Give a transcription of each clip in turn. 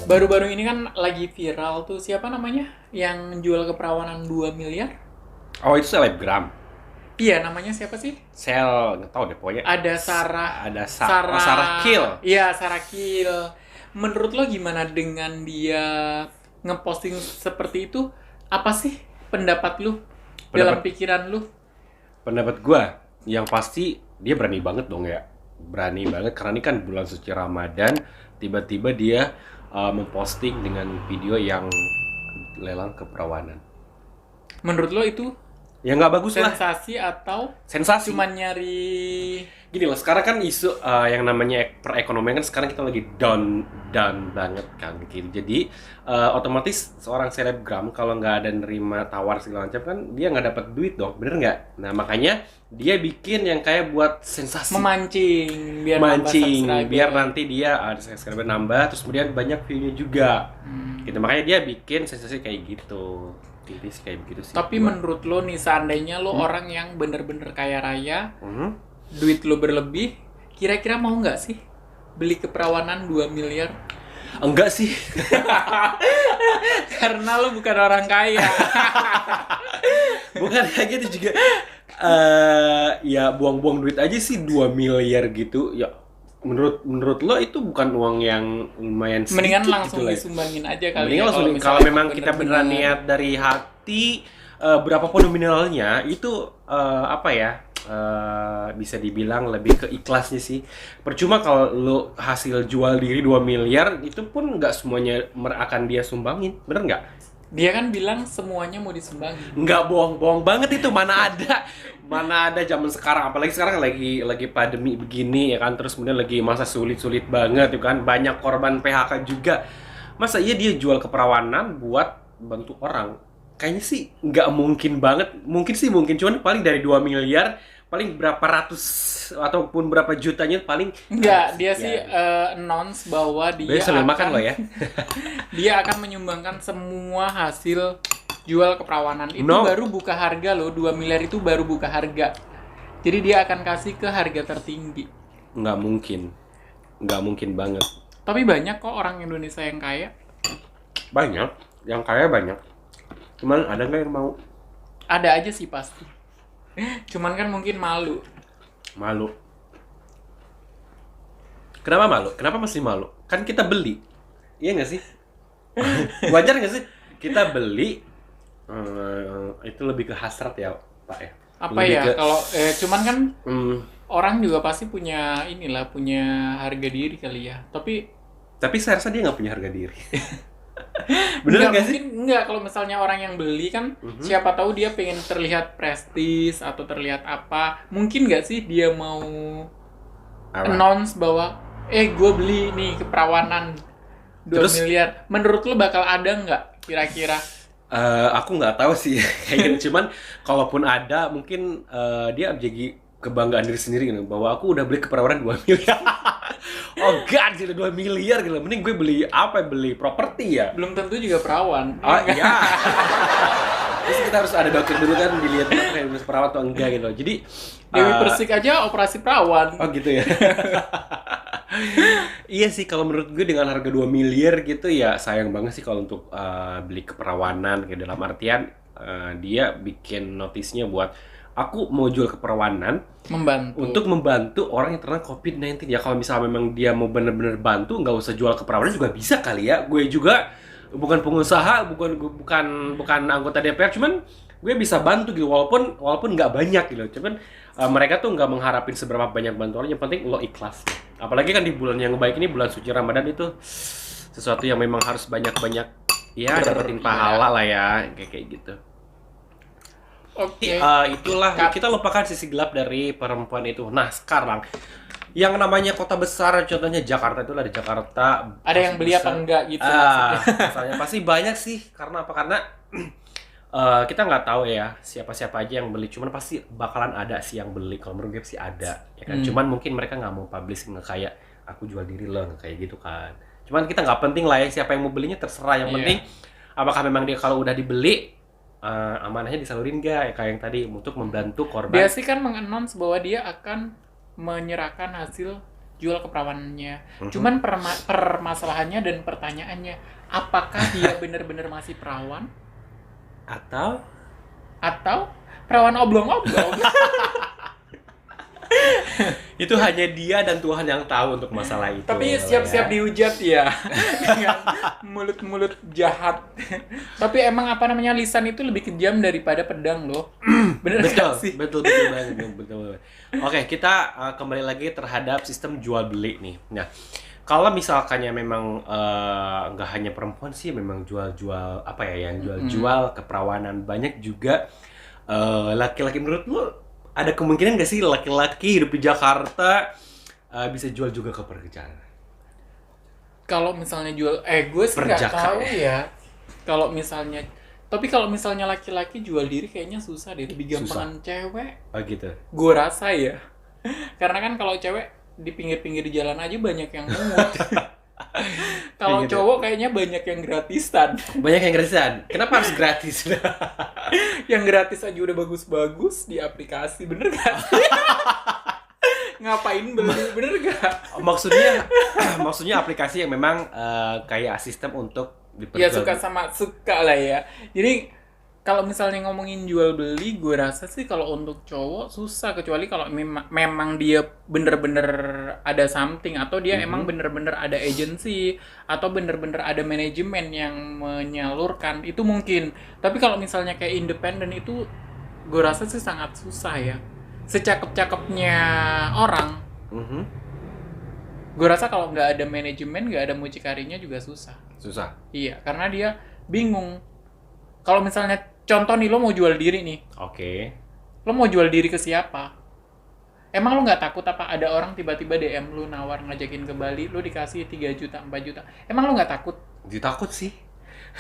Baru-baru ini kan lagi viral tuh, siapa namanya? Yang jual keperawanan 2 miliar? Oh, itu selebgram. Iya, namanya siapa sih? Nggak tahu deh pokoknya. Ada Sarah. Sarah Kill. Iya, Sarah Kill. Menurut lo gimana dengan dia ngeposting seperti itu? Apa sih pendapat lu? Dalam pikiran lu? Pendapat gua yang pasti dia berani banget dong ya. Berani banget karena ini kan bulan suci Ramadan, tiba-tiba dia memposting dengan video yang lelang keperawanan. Menurut lo itu Ya nggak bagus lah. sensasi atau Sensasi. cuman nyari Gini lah, sekarang kan isu yang namanya perekonomian kan sekarang kita lagi down banget kan gitu. Jadi otomatis seorang selebgram kalau nggak ada nerima tawar segala macam kan dia nggak dapat duit dong, bener nggak? Nah makanya dia bikin yang kayak buat sensasi, memancing biar mancing, nambah biar subscriber. nanti dia ada subscriber nambah, terus kemudian banyak view-nya juga. Gitu, makanya dia bikin sensasi kayak gitu. Jadi sih kayak begitu sih. Tapi menurut lo nih, seandainya lo orang yang bener-bener kaya raya, Mhm. duit lo berlebih, kira-kira mau nggak sih beli keperawanan 2 miliar? Enggak sih. Karena lo bukan orang kaya. Bukan kayak gitu juga. Ya buang-buang duit aja sih 2 miliar gitu. Ya menurut lo itu bukan uang yang lumayan sedikit. Mendingan langsung gitu lah. disumbanggin aja kali. Mendingan ya, langsung misalnya kalau memang kita beneran bener-bener. niat dari hati, berapapun nominalnya itu bisa dibilang lebih ke ikhlasnya sih. Percuma kalau lo hasil jual diri 2 miliar itu pun nggak semuanya akan dia sumbangin, bener nggak? Dia kan bilang semuanya mau disumbangin. Nggak, bohong banget itu, mana ada zaman sekarang, apalagi sekarang lagi pandemi begini ya kan, terus kemudian lagi masa sulit banget ya kan, banyak korban PHK juga. Masa iya dia jual keperawanan buat bantu orang? Kayaknya sih nggak mungkin banget. Mungkin cuman paling dari 2 miliar paling berapa ratus ataupun berapa jutanya paling. Enggak, dia Ya. sih announce bahwa dia Biasa sambil makan lo ya. dia akan menyumbangkan semua hasil jual keperawanan. Itu No. baru buka harga loh, 2 miliar itu baru buka harga. Jadi dia akan kasih ke harga tertinggi. Nggak mungkin banget. Tapi banyak kok orang Indonesia yang kaya. Banyak, yang kaya banyak. Cuman ada nggak yang mau? Ada aja sih pasti. Cuman kan mungkin malu. Malu. Kenapa malu? Kenapa mesti malu? Kan kita beli. Iya nggak sih? Wajar nggak sih? Kita beli, itu lebih ke hasrat ya, Pak ya? Apa Lebih ya? ke- Kalau cuman kan Hmm, orang juga pasti punya punya harga diri kali ya. tapi saya rasa dia nggak punya harga diri. Bener nggak sih? Mungkin enggak, kalau misalnya orang yang beli kan siapa tahu dia pengen terlihat prestis atau terlihat apa. Mungkin nggak sih dia mau Apa? announce bahwa gue beli nih keperawanan 2 Terus? miliar. Menurut lo bakal ada nggak kira-kira? Aku nggak tahu sih, kayaknya cuman kalaupun ada mungkin dia jadi kebanggaan diri sendiri gitu, bahwa aku udah beli keperawanan 2 miliar. Oh god, gila 2 miliar gitu. Mending gue beli apa? Beli properti ya. Belum tentu juga perawan. Oh iya. Terus kita harus ada dokter dulu kan, dilihat kayak bisa perawat atau enggak gitu. Jadi Dewi Persik aja operasi perawan. oh gitu ya. Iya sih, kalau menurut gue dengan harga 2 miliar gitu ya sayang banget sih kalau untuk beli keperawanan, kayak dalam artian dia bikin notisnya buat aku mau jual keperawanan Membantu. untuk membantu orang yang terkena COVID-19. Ya kalau misalnya memang dia mau bener-bener bantu, nggak usah jual keperawanan juga bisa kali ya. Gue juga bukan pengusaha, bukan anggota DPR, cuman gue bisa bantu gitu walaupun nggak banyak gitu. Cuman mereka tuh nggak mengharapin seberapa banyak bantuan, yang penting lo ikhlas. Apalagi kan di bulan yang baik ini, bulan suci Ramadan, itu sesuatu yang memang harus banyak-banyak ya dapetin pahala lah ya, kayak gitu. Oke. Itulah, kita lupakan sisi gelap dari perempuan itu. Nah sekarang yang namanya kota besar, contohnya Jakarta, itulah di Jakarta Ada yang beli apa besar. enggak gitu maksudnya. Masalahnya pasti banyak sih. Karena apa? Karena kita nggak tahu ya siapa-siapa aja yang beli. Cuman pasti bakalan ada sih yang beli. Kalau menurut gue sih ada, ya kan. Cuman mungkin mereka nggak mau publish, nggak kayak aku jual diri loh, nggak kayak gitu kan. Cuman kita nggak penting lah ya siapa yang mau belinya terserah. Yang penting apakah memang dia kalau udah dibeli amanahnya disalurin nggak ya kayak yang tadi untuk membantu korban. Dia sih kan mengannounce bahwa dia akan menyerahkan hasil jual keperawanannya. Cuman permasalahannya dan pertanyaannya, apakah dia benar-benar masih perawan atau perawan oblong-oblong? Itu hanya dia dan Tuhan yang tahu untuk masalah itu. Tapi siap-siap dihujat ya dengan mulut-mulut jahat. Tapi emang lisan itu lebih kejam daripada pedang loh. Bener gak sih? Betul banget. Betul. Oke, kita kembali lagi terhadap sistem jual beli nih. Nah, kalau misalkannya memang nggak hanya perempuan sih, memang jual-jual apa ya, yang jual-jual keperawanan, banyak juga laki-laki. Menurut lu ada kemungkinan nggak sih laki-laki hidup di Jakarta bisa jual juga ke pekerjaan? Kalau misalnya jual, gue sih nggak tahu ya. Tapi kalau misalnya laki-laki jual diri kayaknya susah deh, lebih gampangan cewek. Oh gitu. Gue rasa ya. Karena kan kalau cewek di pinggir-pinggir jalan aja banyak yang mungut. Kalau gitu. cowok kayaknya banyak yang gratisan. Banyak yang gratisan. Kenapa harus gratis? Yang gratis aja udah bagus-bagus di aplikasi, bener gak sih? Ngapain beli, bener gak? Maksudnya aplikasi yang memang kayak sistem untuk ya suka lah ya. Jadi kalau misalnya ngomongin jual beli, gue rasa sih kalau untuk cowok susah, kecuali kalau memang dia bener-bener ada something, atau dia emang bener-bener ada agency, atau bener-bener ada manajemen yang menyalurkan, itu mungkin. Tapi kalau misalnya kayak independen itu, gue rasa sih sangat susah ya. Secakep-cakepnya orang, gue rasa kalau nggak ada manajemen, nggak ada mucikarinya juga susah. Iya, karena dia bingung. Kalau misalnya contoh nih, lo mau jual diri nih. Oke. Lo mau jual diri ke siapa? Emang lo nggak takut apa ada orang tiba-tiba DM lo nawar ngajakin ke Bali, lo dikasih 3 juta, 4 juta. Emang lo nggak takut? Takut sih.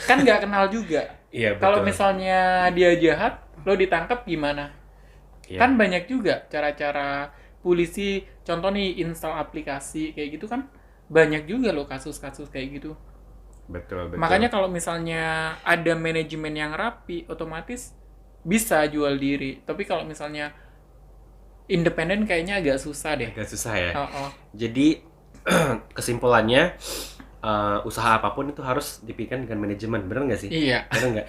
Kan nggak kenal juga. Iya, betul. Kalau misalnya dia jahat, lo ditangkap gimana? Iya. Kan banyak juga cara-cara polisi, contoh nih install aplikasi kayak gitu kan banyak juga lo kasus-kasus kayak gitu. Betul. Makanya kalau misalnya ada manajemen yang rapi, otomatis bisa jual diri. Tapi kalau misalnya independen kayaknya agak susah deh. Agak susah ya. Jadi kesimpulannya usaha apapun itu harus dipikirkan dengan manajemen, bener nggak sih? Iya. Bener nggak?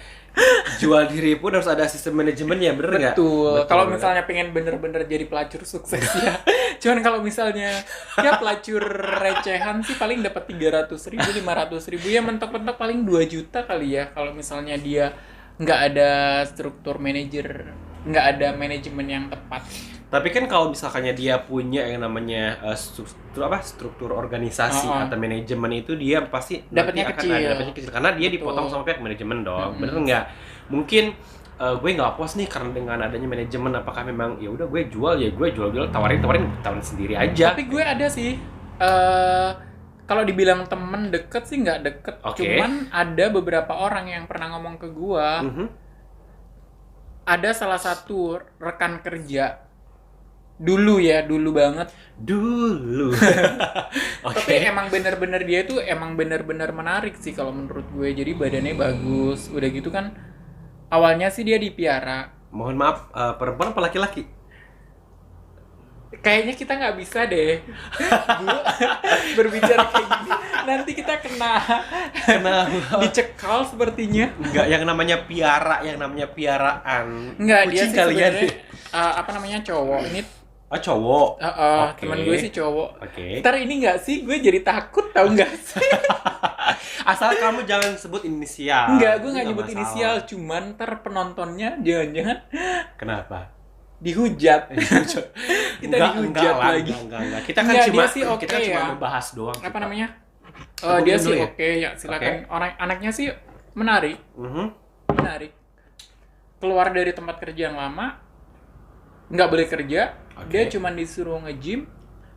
Jual diri pun harus ada sistem manajemennya, bener nggak? Betul. Kalau misalnya pengen bener-bener jadi pelacur sukses ya. Cuman kalau misalnya ya pelacur recehan sih paling dapat 300.000, 500.000 ya, mentok-mentok paling 2 juta kali ya. Kalau misalnya dia nggak ada struktur manajer, nggak ada manajemen yang tepat. Tapi kan kalau misalkannya dia punya yang namanya struktur organisasi atau manajemen, itu dia pasti dapatnya kecil karena dia dipotong sama pihak manajemen dong. Bener nggak? Mungkin gue nggak puas nih karena dengan adanya manajemen, apakah memang ya udah gue jual tawarin sendiri aja. Tapi gue ada sih kalau dibilang temen deket sih nggak deket. Cuman ada beberapa orang yang pernah ngomong ke gue. Ada salah satu rekan kerja dulu banget. Tapi emang bener-bener dia itu emang bener-bener menarik sih kalau menurut gue. Jadi badannya bagus, udah gitu kan. Awalnya sih dia dipiara. Mohon maaf, perempuan apa laki-laki? Kayaknya kita nggak bisa deh berbicara kayak gini. Nanti kita kena dicekal sepertinya. Enggak, yang namanya piaraan. Enggak, dia sih sebenarnya cowok. Ini cowok. Teman gue sih cowok. Ntar ini nggak sih, gue jadi takut tau nggak sih? Asal kamu jangan sebut inisial. Enggak, gue nggak nyebut inisial, cuman ntar penontonnya jangan-jangan. Kenapa? Dihujat. Kita dihujat lagi. Enggak. Kita kan cuma membahas doang. Apa namanya? Dia sih oke ya, silakan. Anaknya sih menarik. Menarik. Keluar dari tempat kerja yang lama, nggak boleh kerja. Dia cuma disuruh nge-gym,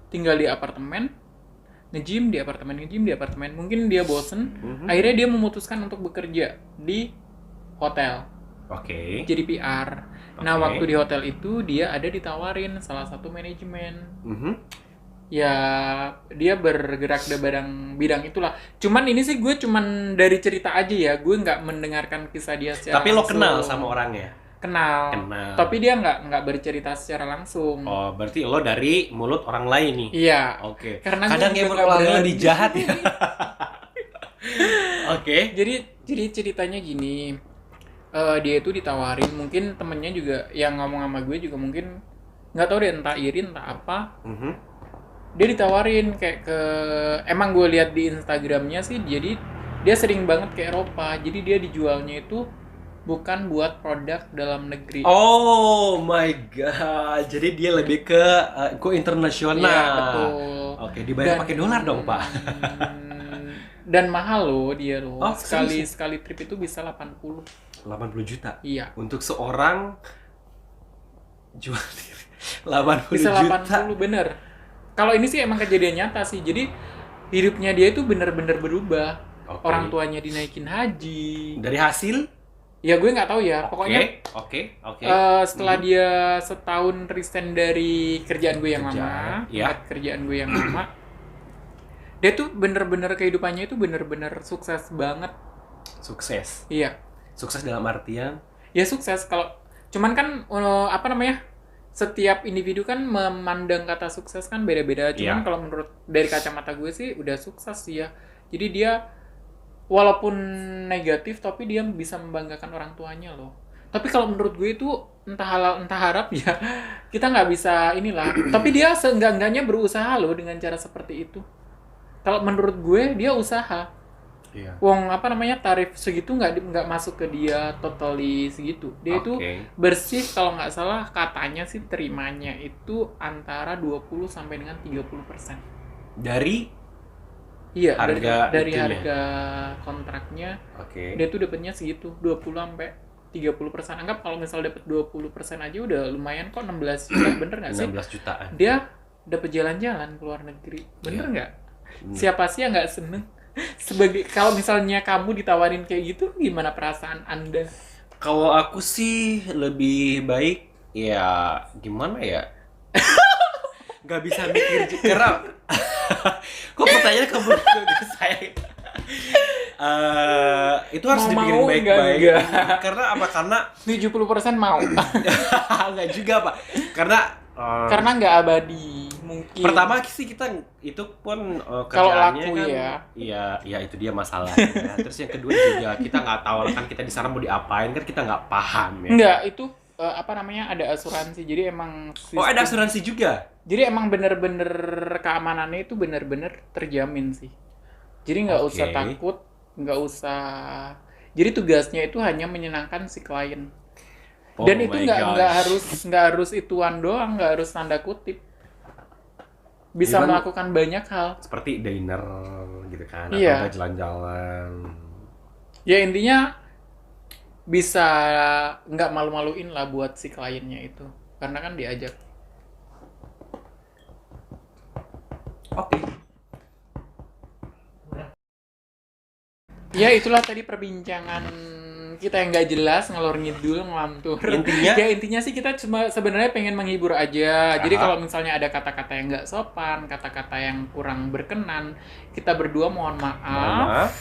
tinggal di apartemen, nge-gym di apartemen. Mungkin dia bosen, akhirnya dia memutuskan untuk bekerja di hotel. Jadi PR. Nah, waktu di hotel itu dia ada ditawarin salah satu manajemen. ya dia bergerak di bidang itulah. Cuman ini sih gue cuman dari cerita aja ya, gue nggak mendengarkan kisah dia secara Tapi lo langsung. kenal sama orangnya? Kenal. Kenal. Tapi dia nggak bercerita secara langsung. Oh, berarti lo dari mulut orang lain nih? Iya. Oke. Karena gue kadang juga yang nggak orang berani. lebih jahat ya. Oke. Jadi ceritanya gini, dia itu ditawarin, mungkin temennya juga yang ngomong sama gue juga mungkin nggak tahu deh, entah iri entah apa. Dia ditawarin kayak emang gue lihat di Instagramnya sih, jadi dia sering banget ke Eropa, jadi dia dijualnya itu bukan buat produk dalam negeri. Oh my god, jadi dia lebih ke go internasional. Iya, betul. Oke, dibayar pakai dolar dong, Pak. Dan mahal loh dia loh. Oh, sekali trip itu bisa 80 juta. Iya. Untuk seorang jual diri. 80 Bisa juta. 80 bener. Kalau ini sih emang kejadian nyata sih. Jadi hidupnya dia itu bener-bener berubah. Oke. Orang tuanya dinaikin haji. Dari hasil? Ya gue nggak tahu ya. Pokoknya Oke. setelah dia setahun resign dari kerjaan gue yang lama, ya. tempat kerjaan gue yang lama, dia tuh bener-bener kehidupannya itu bener-bener sukses banget. Sukses. Iya. Sukses dalam artian? Ya sukses. Kalau cuman kan apa namanya? Setiap individu kan memandang kata sukses kan beda-beda. Cuman kalau menurut dari kacamata gue sih udah sukses sih ya. Jadi dia walaupun negatif tapi dia bisa membanggakan orang tuanya loh. Tapi kalau menurut gue itu entah halal entah harap ya kita nggak bisa inilah. Tapi dia seenggak-enggaknya berusaha loh dengan cara seperti itu. Kalau menurut gue dia usaha. Iya. Wong apa namanya tarif segitu nggak masuk ke dia totally segitu. Dia itu bersih kalau nggak salah katanya sih terimanya itu antara 20 sampai dengan 30%. Dari iya, harga dari itunya. harga kontraknya. Oke. Dia tuh dapatnya segitu, 20 sampai 30%. Anggap kalau misal dapat 20% aja udah lumayan kok, 16 juta, bener nggak sih? 16 jutaan. Dia dapat jalan-jalan ke luar negeri. Bener nggak? Siapa sih yang nggak seneng? Sebagai kalau misalnya kamu ditawarin kayak gitu, gimana perasaan Anda? Kalau aku sih lebih baik ya gimana ya? Gak bisa mikir karena kok pertanyaan kamu ke saya? Itu harus dipikirin baik-baik. Karena apa? Karena 70% mau. Enggak juga, Pak. Karena nggak abadi mungkin. Pertama sih kita itu pun kalau kerjaannya laku kan iya itu dia masalahnya. Terus yang kedua juga kita nggak tahu kan kita di sana mau diapain, kan kita nggak paham ya. Enggak, itu apa namanya, ada asuransi. Jadi emang Oh, ada asuransi juga. Jadi emang bener-bener keamanannya itu bener-bener terjamin sih. Jadi nggak usah takut, nggak usah. Jadi tugasnya itu hanya menyenangkan si klien. Dan itu nggak harus ituan doang, nggak harus tanda kutip. Bisa melakukan banyak hal. Seperti dinner gitu kan, iya. atau jalan-jalan. Ya intinya bisa nggak malu-maluin lah buat si kliennya itu, karena kan diajak. Oke. Ya itulah tadi perbincangan kita yang nggak jelas, ngalor ngidul, ngelantur. Intinya sih kita cuma sebenarnya pengen menghibur aja. Jadi kalau misalnya ada kata-kata yang nggak sopan, kata-kata yang kurang berkenan, kita berdua mohon maaf.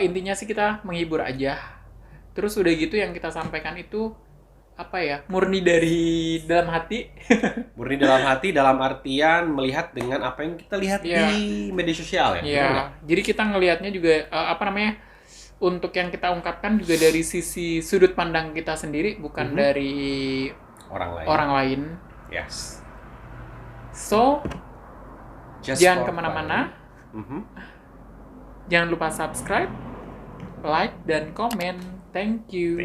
Intinya sih kita menghibur aja. Terus udah gitu yang kita sampaikan itu apa ya, murni dari dalam hati. Murni dalam hati dalam artian melihat dengan apa yang kita lihat di media sosial ya. Iya. Jadi kita ngelihatnya juga apa namanya, untuk yang kita ungkapkan juga dari sisi sudut pandang kita sendiri, bukan dari orang lain. Yes. So, jangan kemana-mana. Jangan lupa subscribe, like, dan komen. Thank you.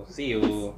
See you.